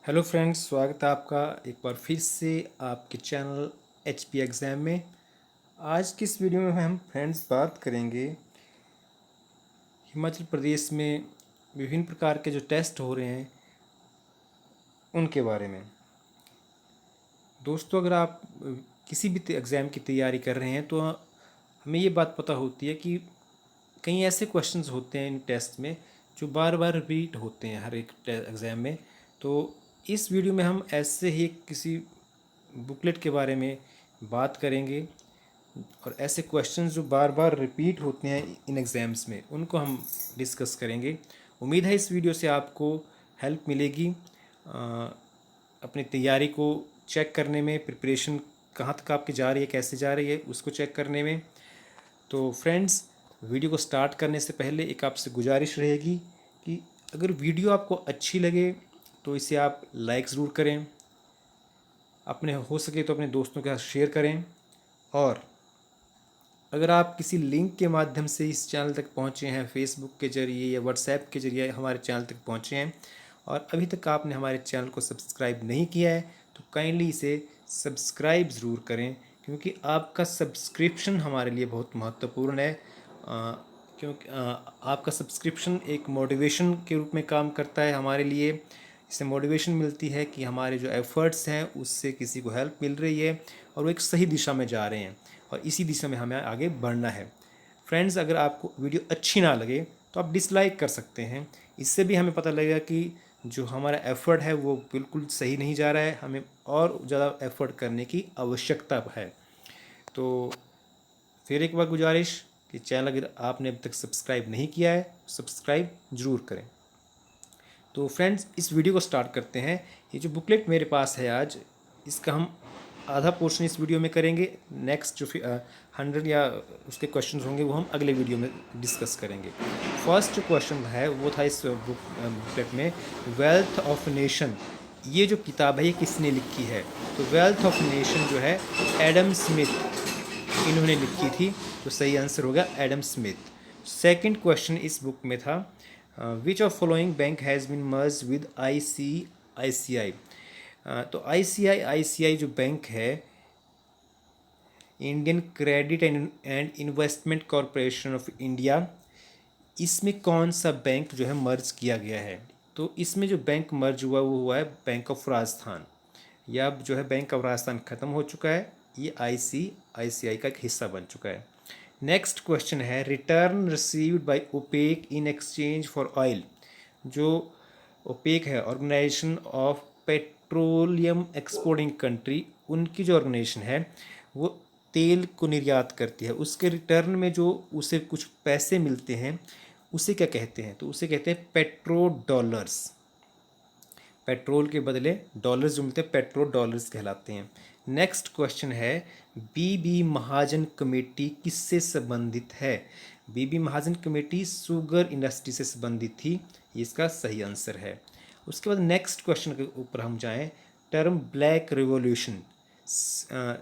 Hello friends, स्वागत है आपका एक बार फिर से आपके चैनल HP एग्ज़ाम में। आज की इस वीडियो में हम फ्रेंड्स बात करेंगे हिमाचल प्रदेश में विभिन्न प्रकार के जो टेस्ट हो रहे हैं उनके बारे में। दोस्तों, अगर आप किसी भी एग्ज़ाम की तैयारी कर रहे हैं तो हमें ये बात पता होती है कि कई ऐसे क्वेश्चंस होते हैं इन टेस्ट में जो बार बार रिपीट होते हैं हर एक एग्ज़ाम में। तो इस वीडियो में हम ऐसे ही किसी बुकलेट के बारे में बात करेंगे और ऐसे क्वेश्चंस जो बार बार रिपीट होते हैं इन एग्ज़ाम्स में उनको हम डिस्कस करेंगे। उम्मीद है इस वीडियो से आपको हेल्प मिलेगी अपनी तैयारी को चेक करने में, प्रिपरेशन कहाँ तक आपकी जा रही है, कैसे जा रही है उसको चेक करने में। तो फ्रेंड्स, वीडियो को स्टार्ट करने से पहले एक आपसे गुजारिश रहेगी कि अगर वीडियो आपको अच्छी लगे तो इसे आप लाइक ज़रूर करें, अपने हो सके तो अपने दोस्तों के साथ शेयर करें, और अगर आप किसी लिंक के माध्यम से इस चैनल तक पहुँचे हैं, फेसबुक के ज़रिए या व्हाट्सएप के ज़रिए हमारे चैनल तक पहुँचे हैं और अभी तक आपने हमारे चैनल को सब्सक्राइब नहीं किया है तो काइंडली इसे सब्सक्राइब ज़रूर करें, क्योंकि आपका सब्सक्रिप्शन हमारे लिए बहुत महत्वपूर्ण है। क्योंकि आपका सब्सक्रिप्शन एक मोटिवेशन के रूप में काम करता है हमारे लिए। इससे मोटिवेशन मिलती है कि हमारे जो एफ़र्ट्स हैं उससे किसी को हेल्प मिल रही है और वो एक सही दिशा में जा रहे हैं और इसी दिशा में हमें आगे बढ़ना है। फ्रेंड्स, अगर आपको वीडियो अच्छी ना लगे तो आप डिसलाइक कर सकते हैं। इससे भी हमें पता लगेगा कि जो हमारा एफ़र्ट है वो बिल्कुल सही नहीं जा रहा है, हमें और ज़्यादा एफ़र्ट करने की आवश्यकता है। तो फिर एक बार गुजारिश कि चैनल अगर आपने अब तक सब्सक्राइब नहीं किया है सब्सक्राइब ज़रूर करें। तो फ्रेंड्स, इस वीडियो को स्टार्ट करते हैं। ये जो बुकलेट मेरे पास है आज, इसका हम आधा पोर्शन इस वीडियो में करेंगे। नेक्स्ट जो 100 या उसके क्वेश्चन होंगे वो हम अगले वीडियो में डिस्कस करेंगे। फर्स्ट जो क्वेश्चन है वो था इस बुकलेट में, वेल्थ ऑफ नेशन। ये जो किताब है ये किसने लिखी है? तो वेल्थ ऑफ नेशन जो है एडम स्मिथ इन्होंने लिखी थी। तो सही आंसर होगा एडम स्मिथ। सेकंड क्वेश्चन इस बुक में था, which of following bank has been merge with ICICI। तो ICICI जो बैंक है, Indian credit and investment corporation of India, इसमें कौन सा बैंक जो है मर्ज किया गया है? तो इसमें जो बैंक मर्ज हुआ वो हुआ है बैंक ऑफ राजस्थान। या अब जो है बैंक ऑफ राजस्थान ख़त्म हो चुका है, ये ICICI का एक हिस्सा बन चुका है। नेक्स्ट क्वेश्चन है, return received by OPEC in exchange for oil. जो ओपेक है, organisation of petroleum exporting country, उनकी जो ऑर्गेनाइजेशन है वो तेल को निर्यात करती है, उसके रिटर्न में जो उसे कुछ पैसे मिलते हैं उसे क्या कहते हैं? तो उसे कहते हैं पेट्रो डॉलर्स। पेट्रोल के बदले डॉलर्स जो मिलते हैं पेट्रो डॉलर्स कहलाते हैं। नेक्स्ट क्वेश्चन है, बीबी महाजन कमेटी किससे संबंधित है? बीबी महाजन कमेटी शुगर इंडस्ट्री से संबंधित थी, ये इसका सही आंसर है। उसके बाद नेक्स्ट क्वेश्चन के ऊपर हम जाएं, टर्म ब्लैक रिवॉल्यूशन,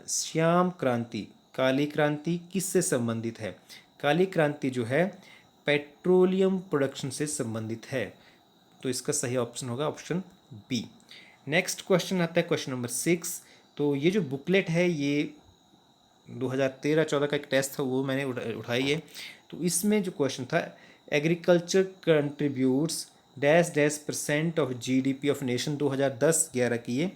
श्याम क्रांति, काली क्रांति किससे संबंधित है? काली क्रांति जो है पेट्रोलियम प्रोडक्शन से संबंधित है, तो इसका सही ऑप्शन होगा ऑप्शन बी। नेक्स्ट क्वेश्चन आता है क्वेश्चन नंबर 6। तो ये जो बुकलेट है ये 2013-14 का एक टेस्ट था वो मैंने उठाई है। तो इसमें जो क्वेश्चन था, agriculture contributes dash dash % of GDP of nation, 2010-11 की ये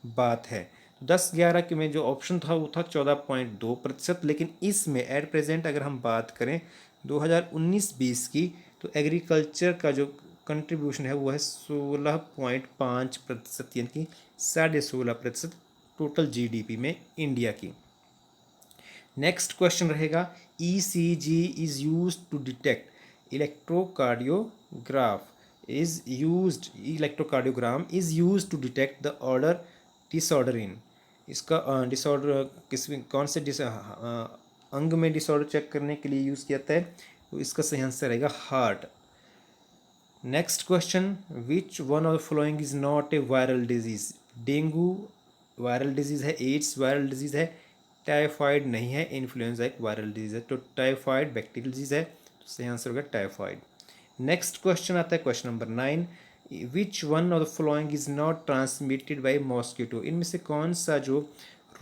बात है। 10-11 के में जो ऑप्शन था वो था 14.2%, लेकिन इसमें एट प्रेजेंट अगर हम बात करें 2019-20 की, तो एग्रीकल्चर का जो कंट्रीब्यूशन है वो है 16.5%, यानी कि 16.5% टोटल GDP में इंडिया की। नेक्स्ट क्वेश्चन रहेगा, ECG is use to detect electrocardiogram is use to detect the order disorder in. इसका डिसऑर्डर कौन से अंग में डिसऑर्डर चेक करने के लिए यूज़ किया जाता है? तो इसका सही आंसर रहेगा heart. Next question, which one of the following is not a viral disease? Dengue viral disease है, एड्स वायरल डिजीज़ है, टाइफाइड नहीं है, इन्फ्लुएंजा एक वायरल डिजीज़ है। तो टाइफाइड बैक्टीरियल डिजीज़ है, तो सही आंसर होगा टाइफाइड। नेक्स्ट क्वेश्चन आता है question number 9, which one of the following is not transmitted by mosquito, इनमें से कौन सा जो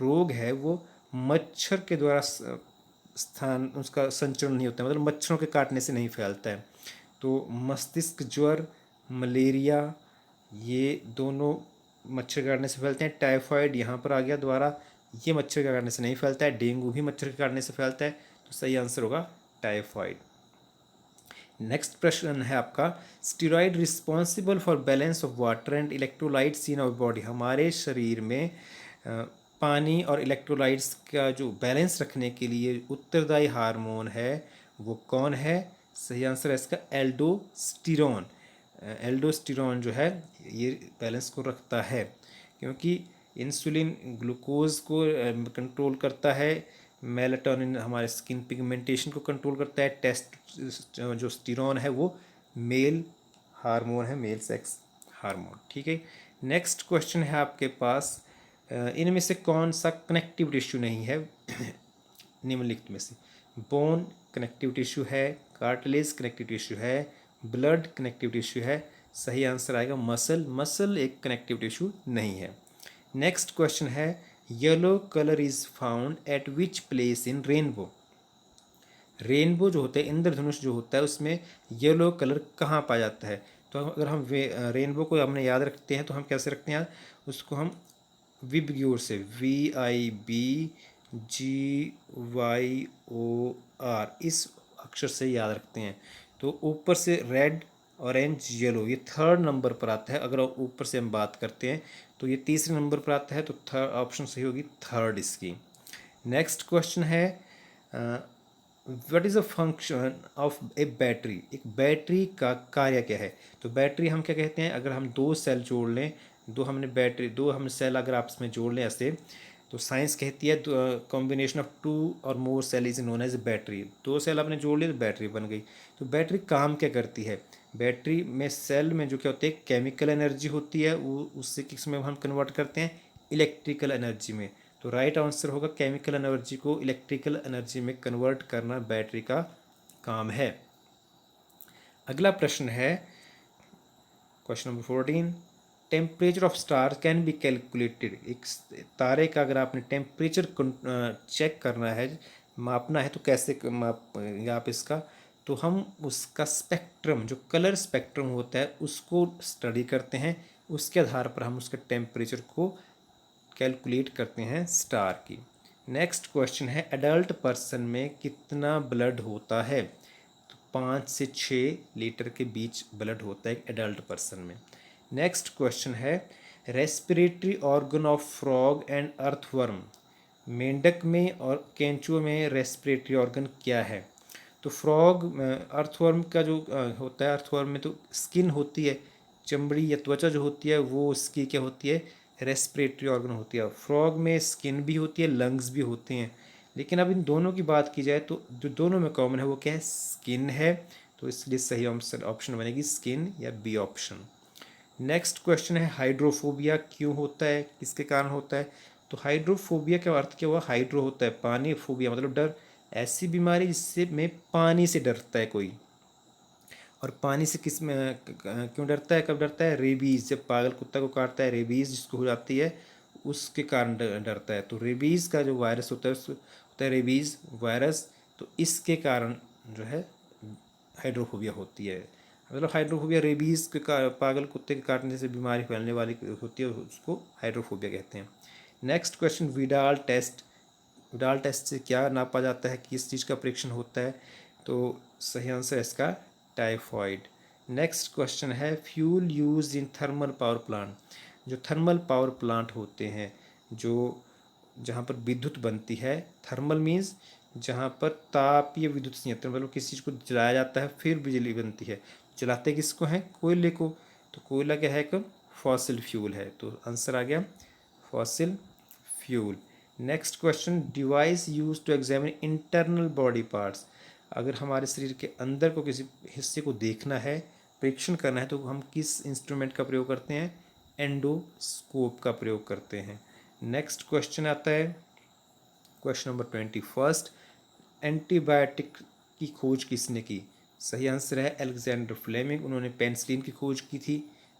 रोग है वो मच्छर के द्वारा स्थान उसका संचरण नहीं होता है, मतलब मच्छरों के काटने से नहीं फैलता है। तो मस्तिष्क ज्वर, मलेरिया, ये दोनों मच्छर के काटने से फैलते हैं। टाइफाइड यहाँ पर आ गया द्वारा, ये मच्छर के काटने से नहीं फैलता है। डेंगू भी मच्छर के काटने से फैलता है, तो सही आंसर होगा टाइफाइड। नेक्स्ट प्रश्न है आपका, steroid responsible for balance of water and electrolytes in our body, हमारे शरीर में पानी और इलेक्ट्रोलाइट्स का जो बैलेंस रखने के लिए उत्तरदायी हार्मोन है वो कौन है? सही आंसर है इसका एल्डोस्टिरोन। एल्डोस्टिरोन जो है ये बैलेंस को रखता है, क्योंकि इंसुलिन ग्लूकोज को कंट्रोल करता है, मेलाटोनिन हमारे स्किन पिगमेंटेशन को कंट्रोल करता है, टेस्ट जो स्टीरोन है वो मेल हार्मोन है, मेल सेक्स हार्मोन। ठीक है, नेक्स्ट क्वेश्चन है आपके पास, इनमें से कौन सा कनेक्टिव टिश्यू नहीं है निम्नलिखित में से? बोन कनेक्टिव टिश्यू है, कार्टिलेज कनेक्टिव टिश्यू है, ब्लड कनेक्टिव टिश्यू है। सही आंसर आएगा मसल, मसल एक कनेक्टिव टिश्यू नहीं है। नेक्स्ट क्वेश्चन है, yellow colour is found at which place in rainbow, rainbow जो होता है इंद्रधनुष जो होता है उसमें येलो कलर कहाँ पाया जाता है? तो अगर हम रेनबो को हमने याद रखते हैं तो हम कैसे रखते हैं यार, उसको हम विबग्योर से, VIBGYOR इस अक्षर से याद रखते हैं। तो ऊपर से रेड, ऑरेंज, येलो, ये थर्ड नंबर पर आता है। अगर ऊपर से हम बात करते हैं तो ये तीसरे नंबर पर आता है, तो थर्ड ऑप्शन सही होगी थर्ड इसकी। नेक्स्ट क्वेश्चन है, what is the function of A battery, एक बैटरी का कार्य क्या है? तो बैटरी हम क्या कहते हैं, अगर हम दो सेल जोड़ लें, दो हमने सेल अगर आपस में जोड़ लें ऐसे, तो साइंस कहती है combination of two or more cell is known as battery. दो सेल आपने जोड़ लिए तो बैटरी बन गई। तो बैटरी काम क्या करती है? बैटरी में सेल में जो क्या होती है, केमिकल एनर्जी होती है, वो उससे किस में हम कन्वर्ट करते हैं, इलेक्ट्रिकल एनर्जी में। तो राइट आंसर होगा केमिकल एनर्जी को इलेक्ट्रिकल एनर्जी में कन्वर्ट करना बैटरी का काम है। अगला प्रश्न है question number 14, temperature of star can be calculated, एक तारे का अगर आपने टेम्परेचर चेक करना है, मापना है, तो कैसे मापेंगे आप इसका? तो हम उसका स्पेक्ट्रम, जो कलर स्पेक्ट्रम होता है उसको स्टडी करते हैं, उसके आधार पर हम उसके टेम्परेचर को कैलकुलेट करते हैं स्टार की। नेक्स्ट क्वेश्चन है, एडल्ट पर्सन में कितना ब्लड होता है? तो 5 से 6 लीटर के बीच ब्लड होता है एक एडल्ट पर्सन में। नेक्स्ट क्वेश्चन है, respiratory organ of frog and earthworm, मेंढक में और केंचुए में रेस्पिरेटरी ऑर्गन क्या है? तो फ्रॉग अर्थवर्म का जो होता है, अर्थवर्म में तो स्किन होती है, चमड़ी या त्वचा जो होती है वो उसकी क्या होती है, रेस्पिरेटरी ऑर्गन होती है। फ्रॉग में स्किन भी होती है, लंग्स भी होते हैं, लेकिन अब इन दोनों की बात की जाए तो जो दोनों में कॉमन है वो क्या है, स्किन है। तो इसलिए सही ऑप्शन बनेगी स्किन या बी ऑप्शन। नेक्स्ट क्वेश्चन है, हाइड्रोफोबिया क्यों होता है, किसके कारण होता है? तो हाइड्रोफोबिया का अर्थ क्या हुआ, हाइड्रो होता है पानी, फोबिया मतलब डर, ऐसी बीमारी जिससे में पानी से डरता है कोई। और पानी से किस में क्यों डरता है, कब डरता है? रेबीज़, जब पागल कुत्ता को काटता है, रेबीज़ जिसको हो जाती है उसके कारण डरता है। तो रेबीज़ का जो वायरस होता है उसको होता है रेबीज़ वायरस, तो इसके कारण जो है हाइड्रोफोबिया होती है। मतलब हाइड्रोफोबिया रेबीज़ के पागल कुत्ते के काटने से बीमारी फैलने वाली होती है, उसको हाइड्रोफोबिया कहते हैं। Next question, Widal test, Widal test से क्या नापा जाता है, किस चीज़ का परीक्षण होता है? तो सही आंसर है इसका टाइफॉइड। नेक्स्ट क्वेश्चन है, fuel use in thermal power plant, जो थर्मल पावर प्लांट होते हैं, जो जहाँ पर विद्युत बनती है, थर्मल मीन्स जहाँ पर तापीय विद्युत संयंत्र, मतलब किसी चीज़ को जलाया जाता है फिर बिजली बनती है, जलाते किसको हैं, कोयले को। तो कोयला क्या है, एक फॉसिल फ्यूल है, तो आंसर आ गया fossil fuel. Next question, device use to examine internal body parts, अगर हमारे शरीर के अंदर को किसी हिस्से को देखना है, परीक्षण करना है, तो हम किस इंस्ट्रूमेंट का प्रयोग करते हैं, एंडोस्कोप का प्रयोग करते हैं। नेक्स्ट क्वेश्चन आता है क्वेश्चन नंबर 21, एंटीबायोटिक की खोज किसने की? सही आंसर है अलेक्जेंडर फ्लेमिंग, उन्होंने पेनिसिलिन की खोज की थी।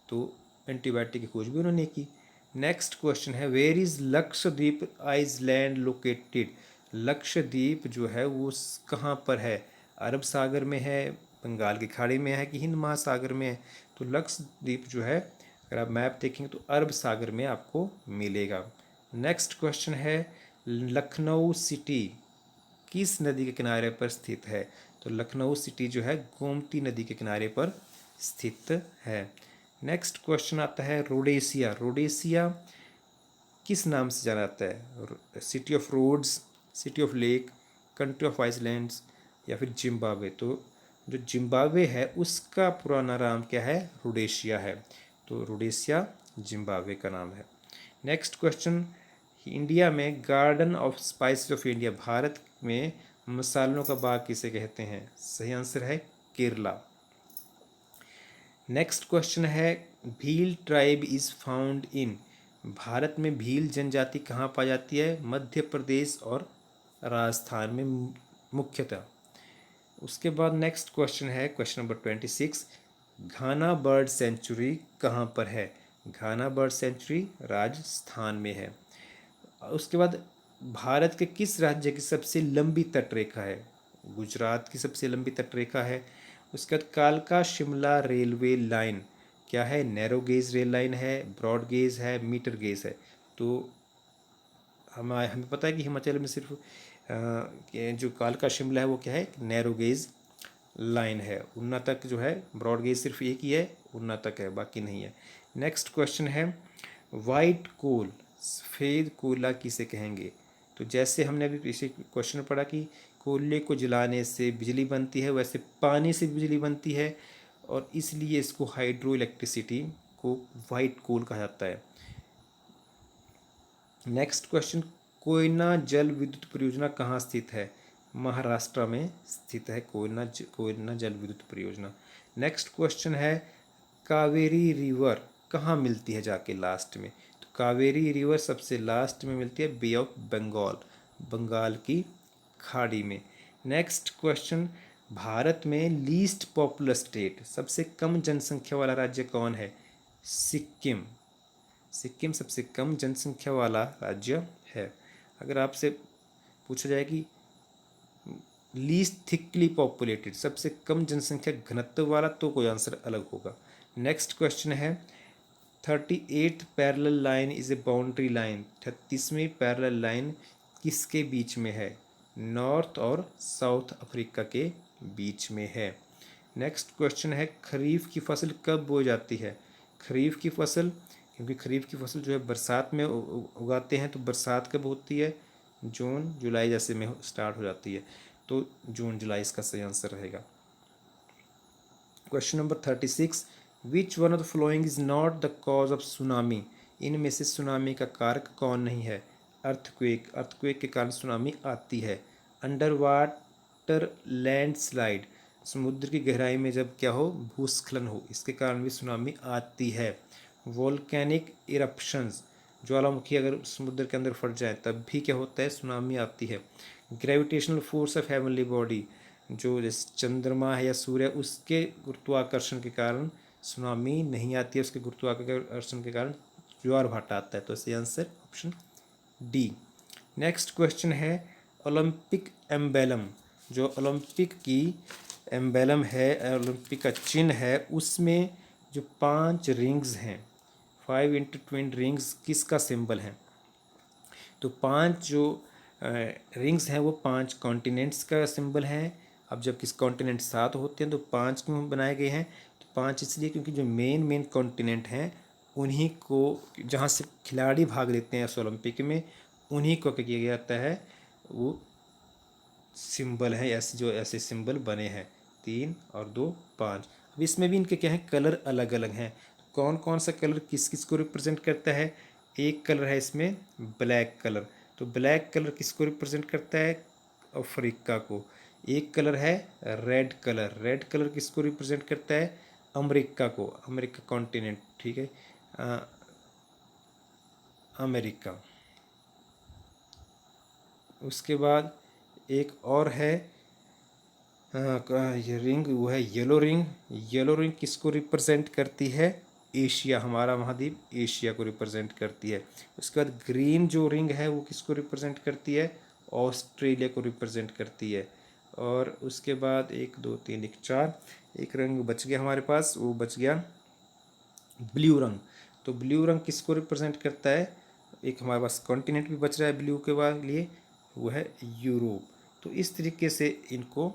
तो एंटीबायोटिक की खोज भी उन्होंने की। नेक्स्ट क्वेश्चन है where is Lakshadweep island located. Lakshadweep जो है वो कहाँ पर है? अरब सागर में है, बंगाल की खाड़ी में है कि हिंद महासागर में है? तो लक्षद्वीप जो है अगर आप मैप देखेंगे तो अरब सागर में आपको मिलेगा। नेक्स्ट क्वेश्चन है लखनऊ सिटी किस नदी के किनारे पर स्थित है? तो लखनऊ सिटी जो है गोमती नदी के किनारे पर स्थित है। नेक्स्ट क्वेश्चन आता है रोडेशिया। रोडेशिया किस नाम से जाना जाता है? City of roads, city of lake, country of islands या फिर जिम्बाब्वे? तो जो जिम्बाब्वे है उसका पुराना नाम क्या है? रोडेशिया है। तो रोडेशिया जिम्बाब्वे का नाम है। नेक्स्ट क्वेश्चन इंडिया में garden of spices of India, Bharat में मसालों का बाग किसे कहते हैं? सही आंसर है केरला। नेक्स्ट क्वेश्चन है Bhil tribe is found in, Bharat में भील जनजाति कहाँ पाई जाती है? मध्य प्रदेश और राजस्थान में मुख्यतः। उसके बाद नेक्स्ट क्वेश्चन है क्वेश्चन नंबर 26, घाना बर्ड सेंचुरी कहाँ पर है? घाना बर्ड सेंचुरी राजस्थान में है। उसके बाद भारत के किस राज्य की सबसे लंबी तटरेखा है? गुजरात की सबसे लंबी तटरेखा है। उसके बाद कालका शिमला रेलवे लाइन क्या है? नैरो गेज रेल लाइन है, ब्रॉड गेज है, मीटर गेज है? तो हमें पता है कि हिमाचल में सिर्फ जो कालका शिमला है वो क्या है? नैरो गेज लाइन है। उन्ना तक जो है ब्रॉड गेज सिर्फ एक ही है, उन्ना तक है, बाकी नहीं है। नेक्स्ट क्वेश्चन है वाइट कोल, सफ़ेद कोयला किसे कहेंगे? तो जैसे हमने अभी पीछे क्वेश्चन पढ़ा कि कोयले को जलाने से बिजली बनती है, वैसे पानी से बिजली बनती है और इसलिए इसको हाइड्रो इलेक्ट्रिसिटी को वाइट कोल कहा जाता है। नेक्स्ट क्वेश्चन कोयना जल विद्युत परियोजना कहाँ स्थित है? महाराष्ट्र में स्थित है कोयना जल विद्युत परियोजना। नेक्स्ट क्वेश्चन है कावेरी रिवर कहाँ मिलती है जाके लास्ट में? तो कावेरी रिवर सबसे लास्ट में मिलती है बे ऑफ बंगाल, बंगाल की खाड़ी में। नेक्स्ट क्वेश्चन भारत में लीस्ट पॉपुलर स्टेट, सबसे कम जनसंख्या वाला राज्य कौन है? सिक्किम। सिक्किम सबसे कम जनसंख्या वाला राज्य है। अगर आपसे पूछा जाए कि लीस्ट थिकली पॉपुलेटेड, सबसे कम जनसंख्या घनत्व वाला, तो कोई आंसर अलग होगा। नेक्स्ट क्वेश्चन है 38th parallel line is a boundary line, 38वीं पैरेलल लाइन किसके बीच में है? नॉर्थ और साउथ अफ्रीका के बीच में है। नेक्स्ट क्वेश्चन है खरीफ की फसल कब बोई जाती है? खरीफ की फसल, क्योंकि खरीफ की फसल जो है बरसात में उगाते हैं, तो बरसात कब होती है? जून जुलाई जैसे में स्टार्ट हो जाती है, तो जून जुलाई इसका सही आंसर रहेगा। Question number 36 which one of the following is not the cause of tsunami, इनमें से सुनामी का कारक कौन नहीं है? अर्थक्वेक, अर्थक्वेक के कारण सुनामी आती है। अंडर वाटर लैंडस्लाइड, समुद्र की गहराई में जब क्या हो? भूस्खलन हो, इसके कारण भी सुनामी आती है। वोल्केनिक इरप्शंस, ज्वालामुखी अगर समुद्र के अंदर फट जाए तब भी क्या होता है? सुनामी आती है। Gravitational force of heavenly body, जो जैसे चंद्रमा है या सूर्य, उसके गुरुत्वाकर्षण के कारण सुनामी नहीं आती है, उसके गुरुत्वाकर्षण के कारण ज्वार भाटा आता है। तो सही answer option D. Next question है ओलंपिक एम्बेलम, जो ओलंपिक की एम्बेलम है, ओलंपिक का चिन्ह है, उसमें जो 5 रिंग्स हैं, 5 इंटू ट्विन रिंग्स किसका सिंबल है? तो 5 जो रिंग्स हैं वो 5 कॉन्टिनेंट्स का सिंबल है। अब जब किस कॉन्टिनेंट 7 होते हैं तो 5 क्यों बनाए गए हैं? तो 5 इसलिए क्योंकि जो मेन कॉन्टिनेंट हैं उन्हीं को, जहाँ से खिलाड़ी भाग लेते हैं इस ओलंपिक में, उन्हीं को क्या किया जाता है? वो सिंबल है, ऐसे जो ऐसे सिंबल बने हैं 3 और 2 5। अब इसमें भी इनके क्या हैं? कलर अलग अलग हैं। कौन कौन सा कलर किस किस को रिप्रेजेंट करता है? एक कलर है इसमें ब्लैक कलर, तो ब्लैक कलर किसको रिप्रेजेंट करता है? अफ्रीका को। एक कलर है रेड कलर, रेड कलर किसको रिप्रेजेंट करता है? अमेरिका को, अमेरिका कॉन्टिनेंट, ठीक है, अमेरिका। उसके बाद एक और है ये रिंग, वो है येलो रिंग। येलो रिंग किसको रिप्रेजेंट करती है? एशिया, हमारा महाद्वीप एशिया को रिप्रेजेंट करती है। उसके बाद ग्रीन जो रिंग है वो किसको रिप्रेजेंट करती है, ऑस्ट्रेलिया को रिप्रेजेंट करती है। और उसके बाद 1 2 3 1 4 एक रंग बच गया हमारे पास, वो बच गया ब्लू रंग। तो ब्लू रंग किसको रिप्रेजेंट करता है, एक हमारे पास कॉन्टिनेंट भी बच रहा है ब्लू के बाद लिए, वो है यूरोप। तो इस तरीके से इनको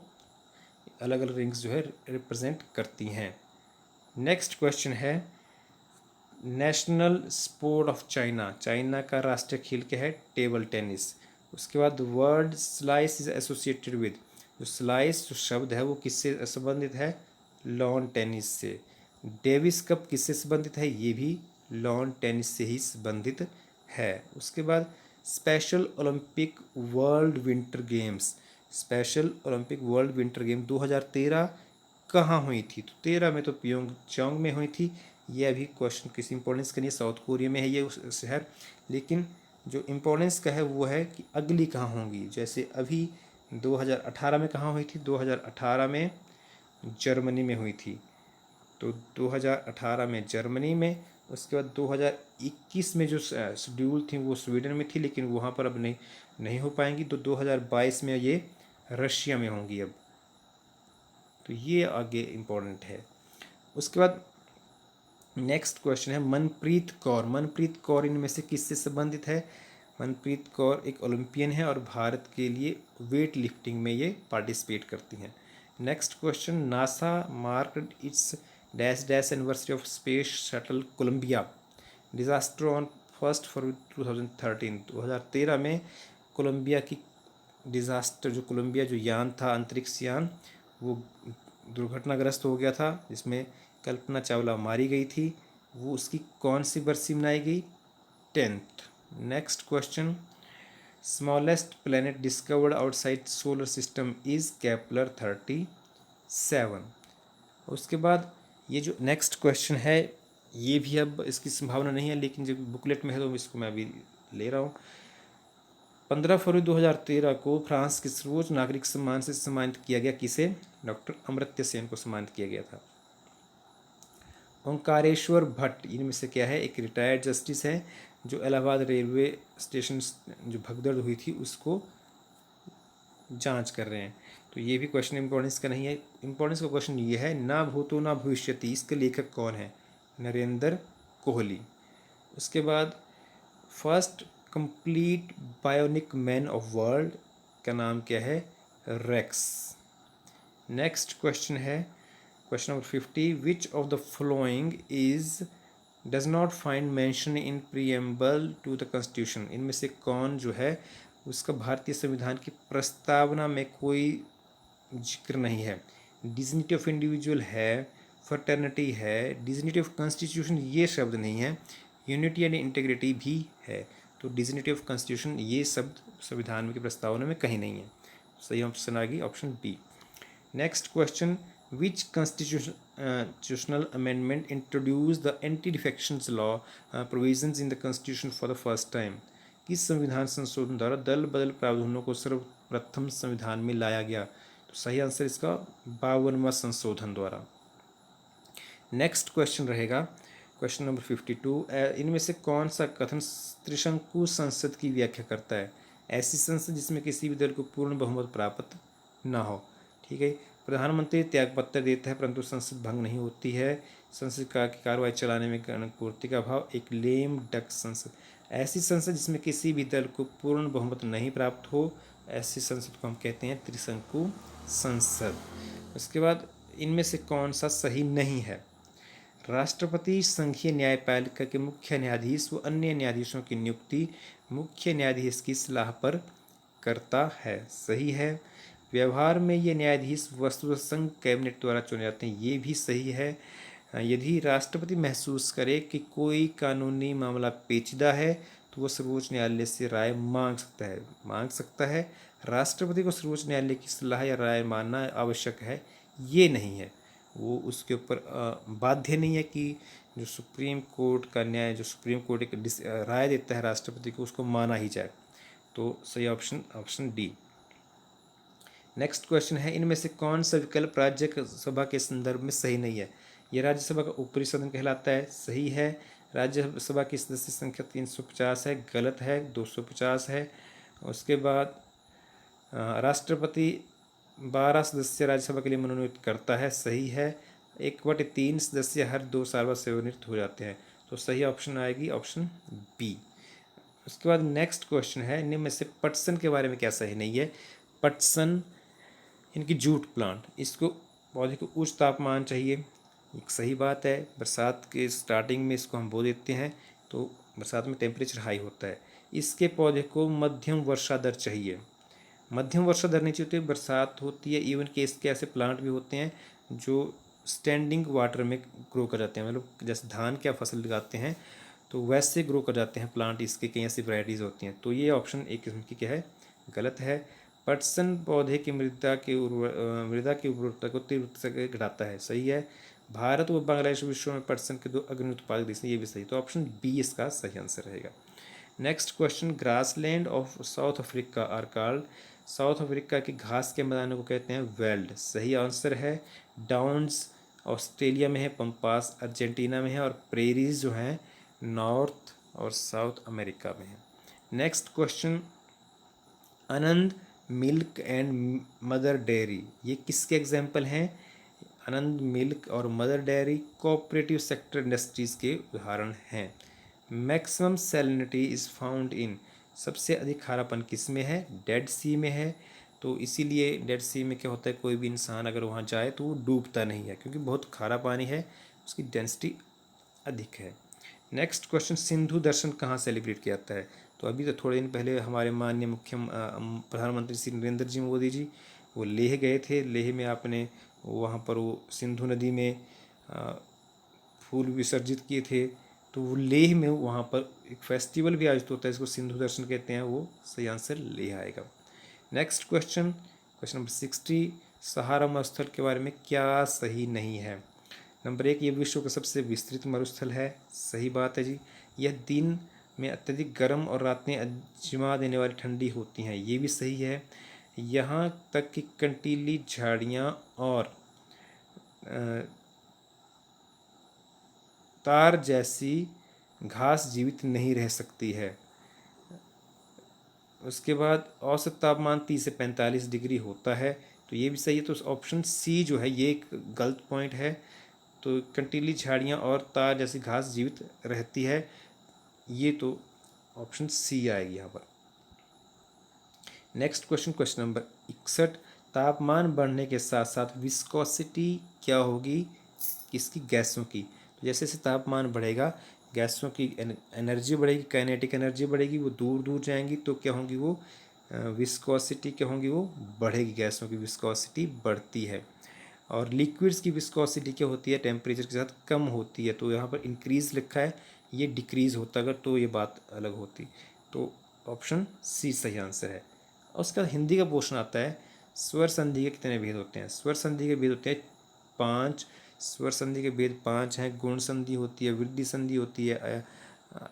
अलग अलग रिंग्स जो है रिप्रेजेंट करती हैं। नेक्स्ट क्वेश्चन है national sport of China, China का राष्ट्रीय खेल क्या है, टेबल टेनिस। उसके बाद word slice is associated with, जो स्लाइस जो शब्द है वो किससे संबंधित है, लॉन टेनिस से। डेविस कप किससे संबंधित है, ये भी लॉन टेनिस से ही संबंधित है। उसके बाद special Olympic world winter games, special Olympic world winter game 2013 कहाँ हुई थी, तो 13 में तो प्योंगचांग में हुई थी। ये अभी क्वेश्चन किसी इंपॉर्टेंस का नहीं, साउथ कोरिया में है ये उस शहर, लेकिन जो इम्पोर्टेंस का है वो है कि अगली कहाँ होंगी। जैसे अभी 2018 में कहाँ हुई थी, 2018 में जर्मनी में हुई थी, तो 2018 में जर्मनी में। उसके बाद 2021 में जो शेड्यूल थी वो स्वीडन में थी, लेकिन वहाँ पर अब नहीं हो पाएंगी, तो 2022 में ये रशिया में होंगी अब। तो ये आगे इम्पोर्टेंट है। उसके बाद नेक्स्ट क्वेश्चन है मनप्रीत कौर, मनप्रीत कौर इनमें से किससे संबंधित है, मनप्रीत कौर एक ओलंपियन है और भारत के लिए वेट लिफ्टिंग में ये पार्टिसिपेट करती हैं। Next question NASA marked its dash dash anniversary of space shuttle Columbia disaster on 1 February 2013, 2013 में कोलंबिया की डिजास्टर, जो कोलंबिया जो यान था अंतरिक्ष यान, वो दुर्घटनाग्रस्त हो गया था, जिसमें कल्पना चावला मारी गई थी। वो उसकी कौन सी बरसी मनाई गई, 10th। Next question smallest planet discovered outside solar system is Kepler 37। उसके बाद ये जो नेक्स्ट क्वेश्चन है ये भी अब इसकी संभावना नहीं है, लेकिन जब बुकलेट में है तो इसको मैं अभी ले रहा हूँ। 15 फरवरी 2013 को फ्रांस के सर्वोच्च नागरिक सम्मान से सम्मानित किया गया, किसे, डॉक्टर अमर्त्य सेन को सम्मानित किया गया था। ओंकारेश्वर भट्ट इनमें से क्या है, एक रिटायर्ड जस्टिस है जो इलाहाबाद रेलवे स्टेशन जो भगदड़ हुई थी उसको जांच कर रहे हैं। तो ये भी क्वेश्चन इंपॉर्टेंस का नहीं है। इंपॉर्टेंस का क्वेश्चन ये है ना भूतो ना भविष्यति, इसके लेखक कौन है, नरेंद्र कोहली। उसके बाद first complete bionic man of world का नाम क्या है, रेक्स। नेक्स्ट क्वेश्चन है question number 50, which of the following is does not find mention in preamble to the constitution, इनमें से कौन जो है उसका भारतीय संविधान की प्रस्तावना में कोई जिक्र नहीं है। डिग्निटी ऑफ इंडिविजुअल है, फर्टर्निटी है, डिग्निटी ऑफ कॉन्स्टिट्यूशन ये शब्द नहीं है, यूनिटी एंड इंटीग्रिटी भी है। तो डिग्निटी ऑफ कॉन्स्टिट्यूशन ये शब्द संविधान की प्रस्तावना में कहीं नहीं है। सही ऑप्शन आ गई option B. Next question which constitutional amendment introduced the anti-defections law provisions in the constitution for the first time, किस संविधान संशोधन द्वारा दल बदल प्रावधानों को सर्वप्रथम संविधान में लाया गया, तो सही आंसर इसका 52वां संशोधन द्वारा। नेक्स्ट क्वेश्चन रहेगा क्वेश्चन नंबर 52, इनमें से कौन सा कथन त्रिशंकु संसद की व्याख्या करता है, ऐसी संसद जिसमें किसी भी दल को पूर्ण बहुमत प्राप्त ना हो। ठीक है, प्रधानमंत्री त्यागपत्र देता है परंतु संसद भंग नहीं होती है, संसद की कार्रवाई चलाने में पूर्ति का अभाव, एक लेम डक संसद, ऐसी संसद जिसमें किसी भी दल को पूर्ण बहुमत नहीं प्राप्त हो, ऐसी संसद को हम कहते हैं त्रिशंकु संसद। उसके बाद इनमें से कौन सा सही नहीं है, राष्ट्रपति संघीय न्यायपालिका के मुख्य न्यायाधीश व अन्य न्यायाधीशों की नियुक्ति मुख्य न्यायाधीश की सलाह पर करता है, सही है। व्यवहार में ये न्यायाधीश वस्तुतः संघ कैबिनेट द्वारा चुने जाते हैं, ये भी सही है। यदि राष्ट्रपति महसूस करे कि कोई कानूनी मामला पेचीदा है तो वो सर्वोच्च न्यायालय से राय मांग सकता है। राष्ट्रपति को सर्वोच्च न्यायालय की सलाह या राय मानना आवश्यक है, ये नहीं है, वो उसके ऊपर बाध्य नहीं है कि जो सुप्रीम कोर्ट का न्याय, जो सुप्रीम कोर्ट एक राय देता है राष्ट्रपति को, उसको माना ही जाए। तो सही ऑप्शन डी। नेक्स्ट क्वेश्चन है इनमें से कौन सा विकल्प राज्यसभा के संदर्भ में सही नहीं है, ये राज्यसभा का ऊपरी सदन कहलाता है, सही है। राज्यसभा की सदस्य संख्या 350 है, गलत है, 250 है। उसके बाद राष्ट्रपति 12 सदस्य राज्यसभा के लिए मनोनीत करता है, सही है। 1/3 सदस्य हर 2 साल बाद सेवानिवृत्त हो जाते हैं, तो सही ऑप्शन आएगी ऑप्शन बी। उसके बाद नेक्स्ट क्वेश्चन है, निम्न में से पटसन के बारे में क्या सही नहीं है। पटसन इनकी जूट प्लांट, इसको पौधे को उच्च तापमान चाहिए, एक सही बात है। बरसात के स्टार्टिंग में इसको हम बो देते हैं तो बरसात में टेम्परेचर हाई होता है। इसके पौधे को मध्यम वर्षा दर चाहिए, मध्यम वर्षा दर नहीं चाहिए, बरसात होती है। इवन के इसके ऐसे प्लांट भी होते हैं जो स्टैंडिंग वाटर में ग्रो कर जाते हैं, मतलब जैसे धान की फसल लगाते हैं तो वैसे ग्रो कर जाते हैं प्लांट, इसके कई ऐसी वैरायटीज़ होती हैं। तो ये ऑप्शन एक किस्म की क्या है, गलत है। पटसन पौधे की मृदा की उर्वरता को तीव्रता से घटाता है, सही है। भारत व बांग्लादेश विश्व में पटसन के 2 अग्रणी उत्पादक देश हैं, ये भी सही। तो ऑप्शन बी इसका सही आंसर रहेगा। Next question, grassland of South Africa are called, South Africa की घास के मैदानों को कहते हैं वेल्ड, सही आंसर है। डाउन्स ऑस्ट्रेलिया में है, पंपास अर्जेंटीना में है, और प्रेरीज जो हैं नॉर्थ और साउथ अमेरिका में है। Next question, Anand milk and mother dairy, ये किसके एग्जाम्पल हैं। आनंद मिल्क और mother dairy cooperative sector industries के उदाहरण हैं। Maximum salinity is found in, सबसे अधिक खारापन किस में है, डेड सी में है। तो इसीलिए डेड सी में क्या होता है, कोई भी इंसान अगर वहाँ जाए तो वो डूबता नहीं है, क्योंकि बहुत खारा पानी है, उसकी डेंसिटी अधिक है। नेक्स्ट क्वेश्चन, सिंधु दर्शन कहाँ सेलिब्रेट किया जाता है। तो अभी तो थोड़े दिन पहले हमारे माननीय प्रधानमंत्री श्री नरेंद्र जी मोदी जी वो लेह गए थे। लेह में आपने वहाँ पर वो सिंधु नदी में फूल विसर्जित किए थे। तो वो लेह में वहाँ पर एक फेस्टिवल भी आयोजित होता है, इसको सिंधु दर्शन कहते हैं, वो सही आंसर लेह आएगा। नेक्स्ट क्वेश्चन, क्वेश्चन नंबर 60, सहारा मरुस्थल के बारे में क्या सही नहीं है। नंबर 1, ये विश्व का सबसे विस्तृत मरुस्थल है, सही बात है जी। यह दिन में अत्यधिक गर्म और रात में अजमा देने वाली ठंडी होती हैं, ये भी सही है। यहाँ तक कि कंटीली झाड़ियाँ और तार जैसी घास जीवित नहीं रह सकती है। उसके बाद औसत तापमान 30 से 45 डिग्री होता है, तो ये भी सही है। तो ऑप्शन सी जो है ये एक गलत पॉइंट है। तो कंटीली झाड़ियाँ और तार जैसी घास जीवित रहती है, ये तो ऑप्शन सी आएगी यहाँ पर। नेक्स्ट क्वेश्चन, क्वेश्चन नंबर 61, तापमान बढ़ने के साथ साथ विस्कोसिटी क्या होगी किसकी, गैसों की। तो जैसे जैसे तापमान बढ़ेगा गैसों की एनर्जी बढ़ेगी, काइनेटिक एनर्जी बढ़ेगी, वो दूर दूर जाएंगी, तो क्या होंगी वो विस्कोसिटी क्या होंगी, वो बढ़ेगी, गैसों की विस्कोसिटी बढ़ती है। और लिक्विड्स की विस्कोसिटी क्या होती है, टेम्परेचर के साथ कम होती है। तो यहाँ पर इंक्रीज लिखा है, ये डिक्रीज होता अगर तो ये बात अलग होती। तो ऑप्शन सी सही आंसर है। और उसके बाद हिंदी का पोर्शन आता है, स्वर संधि के कितने भेद होते हैं। स्वर संधि के भेद होते हैं 5, स्वर संधि के भेद 5 हैं। गुण संधि होती है, वृद्धि संधि होती है,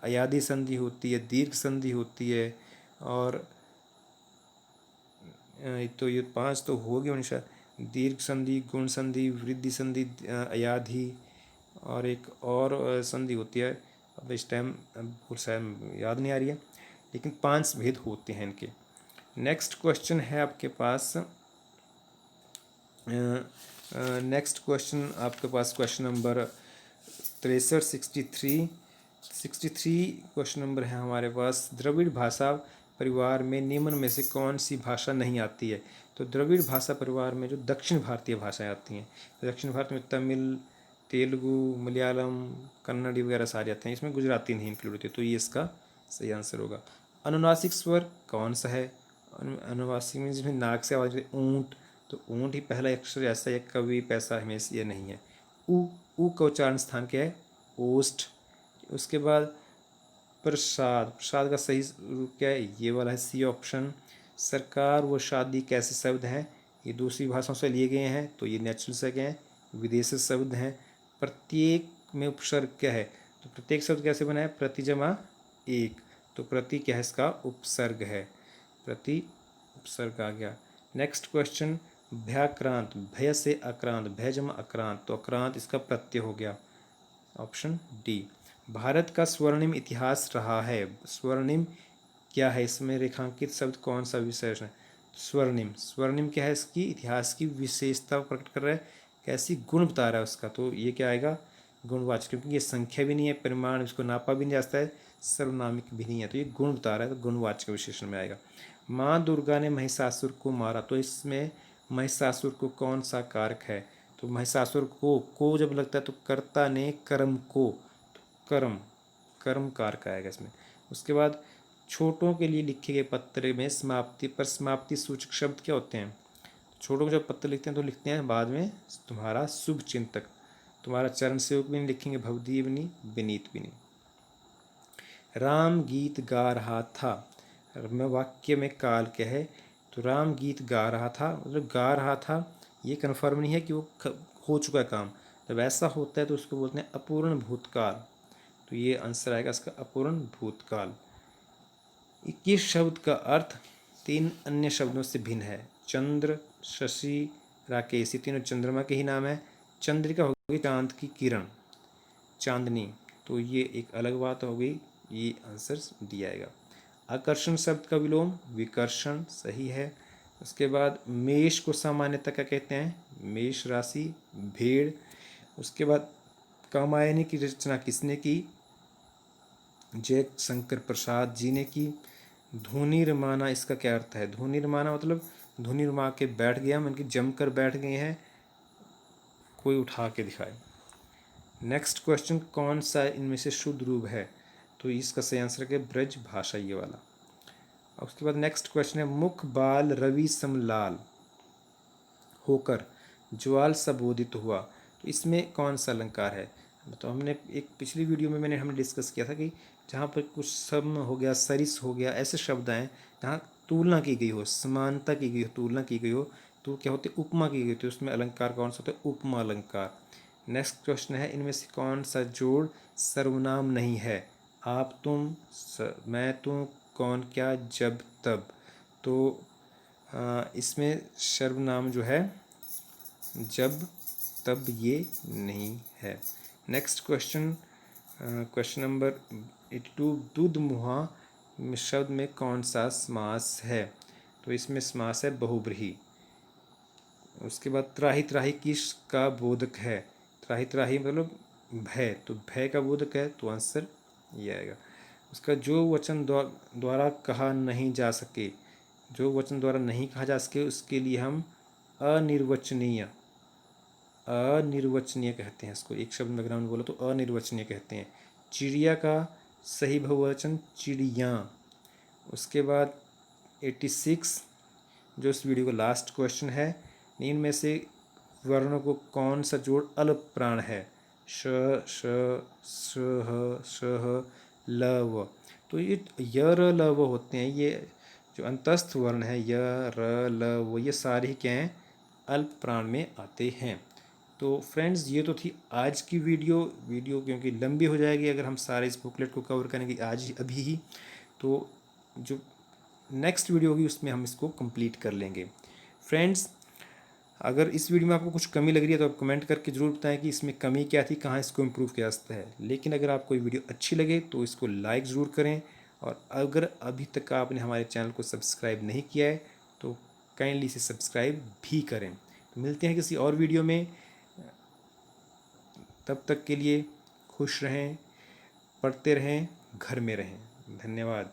अयादी संधि होती है, दीर्घ संधि होती है, और तो ये 5 तो हो गए अनुसार, दीर्घ संधि, गुण संधि, वृद्धि संधि, अयाधी, और एक और संधि होती है, अब इस टाइम शायद याद नहीं आ रही है, लेकिन 5 भेद होते हैं इनके। नेक्स्ट क्वेश्चन है आपके पास, नेक्स्ट क्वेश्चन आपके पास क्वेश्चन नंबर 63, 63 क्वेश्चन नंबर है हमारे पास। द्रविड़ भाषा परिवार में निम्न में से कौन सी भाषा नहीं आती है। तो द्रविड़ भाषा परिवार में जो दक्षिण भारतीय भाषाएं आती हैं, तो दक्षिण भारत में तमिल, तेलुगु, मलयालम, कन्नड़ी वगैरह सारे आते हैं, इसमें गुजराती नहीं इंक्लूड होती, तो ये इसका सही आंसर होगा। अनुनासिक स्वर कौन सा है। अनुनासिक में जिसमें नाक से आवाज ऊँट, तो ऊँट ही पहला अक्षर ऐसा है, कभी पैसा हमेशा ये नहीं है। ऊ का उच्चारण स्थान क्या है, ओस्ट। उसके बाद प्रसाद, प्रसाद का सही रूप क्या है, ये वाला है, सी ऑप्शन। सरकार व शादी कैसे शब्द हैं, ये दूसरी भाषाओं से लिए गए हैं, तो ये नेचुरल से गए हैं, विदेशी शब्द हैं। प्रत्येक में उपसर्ग क्या है, तो प्रत्येक शब्द कैसे बना है, प्रति जमा एक, तो प्रति क्या है, इसका उपसर्ग है, प्रति उपसर्ग आ गया। नेक्स्ट क्वेश्चन, भयाक्रांत, भय से आक्रांत, भय जमा आक्रांत, तो आक्रांत इसका प्रत्यय हो गया, ऑप्शन डी। भारत का स्वर्णिम इतिहास रहा है, स्वर्णिम क्या है, इसमें रेखांकित शब्द कौन सा विशेषण है? स्वर्णिम, स्वर्णिम क्या है, इसकी इतिहास की विशेषता प्रकट कर रहा है, कैसी गुण बता रहा है उसका, तो ये क्या आएगा, गुणवाचक, क्योंकि ये संख्या भी नहीं है, परिमाण, इसको नापा भी नहीं जा सकता है, सर्वनामिक भी नहीं है, तो ये गुण बता रहा है, तो गुणवाचक विशेषण में आएगा। माँ दुर्गा ने महिषासुर को मारा, तो इसमें महिषासुर को कौन सा कारक है, तो महिषासुर को जब लगता है तो कर्ता ने कर्म को, तो कर्म, कर्म कारक आएगा इसमें। उसके बाद छोटों के लिए लिखे गए पत्र में समाप्ति पर समाप्ति सूचक शब्द क्या होते हैं? छोटों को जब पत्र लिखते हैं तो लिखते हैं बाद में तुम्हारा शुभ चिंतक, तुम्हारा चरण सेवक भी नहीं लिखेंगे, भवदीय भी नहीं, विनीत भी नहीं। राम गीत गा रहा था, में वाक्य में काल क्या है, तो राम गीत गा रहा था, मतलब गा रहा था, ये कन्फर्म नहीं है कि वो हो चुका काम, जब ऐसा होता है तो उसको बोलते हैं अपूर्ण भूतकाल, तो ये आंसर आएगा इसका अपूर्ण भूतकाल। 21 शब्द का अर्थ 3 अन्य शब्दों से भिन्न है, चंद्र, शशि, राकेश, ये तीनों चंद्रमा के ही नाम है। चंद्रिका होगी चांद की किरण, चांदनी, तो ये एक अलग बात हो गई, ये आंसर दिया आएगा। आकर्षण शब्द का विलोम विकर्षण, सही है। उसके बाद मेष को सामान्यतः क्या कहते हैं, मेष राशि, भेड़। उसके बाद कामायनी की रचना किसने की, जय शंकर प्रसाद जी ने की। धुनी रमाना, इसका क्या अर्थ है, धुनी रमाना मतलब धुनी रमा के बैठ गया, मतलब कि जमकर बैठ गए हैं, कोई उठा के दिखाए। नेक्स्ट क्वेश्चन, कौन सा इनमें से शुद्ध रूप है, तो इसका सही आंसर है ब्रज भाषा, ये वाला। उसके बाद नेक्स्ट क्वेश्चन है, मुख बाल रवि समलाल होकर ज्वाल सबोधित हुआ, तो इसमें कौन सा अलंकार है, तो हमने एक पिछली वीडियो में हमने डिस्कस किया था कि जहाँ पर कुछ सम हो गया, सरिस हो गया, ऐसे शब्द आए जहाँ तुलना की गई हो, समानता की गई हो, तुलना की गई हो, तो क्या होते, उपमा की गई, तो उसमें अलंकार कौन सा होता है, उपमा अलंकार। नेक्स्ट क्वेश्चन है, इनमें से कौन सा जोड़ सर्वनाम नहीं है, आप तुम, मैं तुम, कौन क्या, जब तब, तो इसमें सर्वनाम जो है जब तब ये नहीं है। नेक्स्ट क्वेश्चन, क्वेश्चन नंबर 82, दूध मुहा शब्द में कौन सा समास है, तो इसमें समास है बहुब्रीहि। उसके बाद त्राही त्राही किसका बोधक है, त्राही त्राही मतलब भय, तो भय का बोधक है, तो आंसर ये आएगा। उसका जो वचन द्वारा कहा नहीं जा सके, जो वचन द्वारा नहीं कहा जा सके उसके लिए हम अनिर्वचनीय, अनिर्वचनीय कहते हैं इसको, एक शब्द में अगर हमने बोला तो अनिर्वचनीय कहते हैं। चिड़िया का सही बहुवचन चिड़िया। उसके बाद 86, जो इस वीडियो का लास्ट क्वेश्चन है, इनमें से वर्णों को कौन सा जोड़ अल्प प्राण है, श, श, श, ह, श, ह, ल, व, तो ये य, र, ल, व होते हैं, ये जो अंतस्थ वर्ण है य, र, ल, व, ये सारे क्या हैं, अल्प प्राण में आते हैं। तो फ्रेंड्स ये तो थी आज की वीडियो क्योंकि लंबी हो जाएगी अगर हम सारे इस बुकलेट को कवर करेंगे आज अभी ही, तो जो नेक्स्ट वीडियो होगी उसमें हम इसको कंप्लीट कर लेंगे। फ्रेंड्स अगर इस वीडियो में आपको कुछ कमी लग रही है तो आप कमेंट करके ज़रूर बताएं कि इसमें कमी क्या थी, कहाँ इसको इम्प्रूव किया जा सकता है। लेकिन अगर आपको ये वीडियो अच्छी लगे तो इसको लाइक ज़रूर करें, और अगर अभी तक आपने हमारे चैनल को सब्सक्राइब नहीं किया है तो काइंडली इसे सब्सक्राइब भी करें। तो मिलते हैं किसी और वीडियो में, तब तक के लिए खुश रहें, पढ़ते रहें, घर में रहें। धन्यवाद।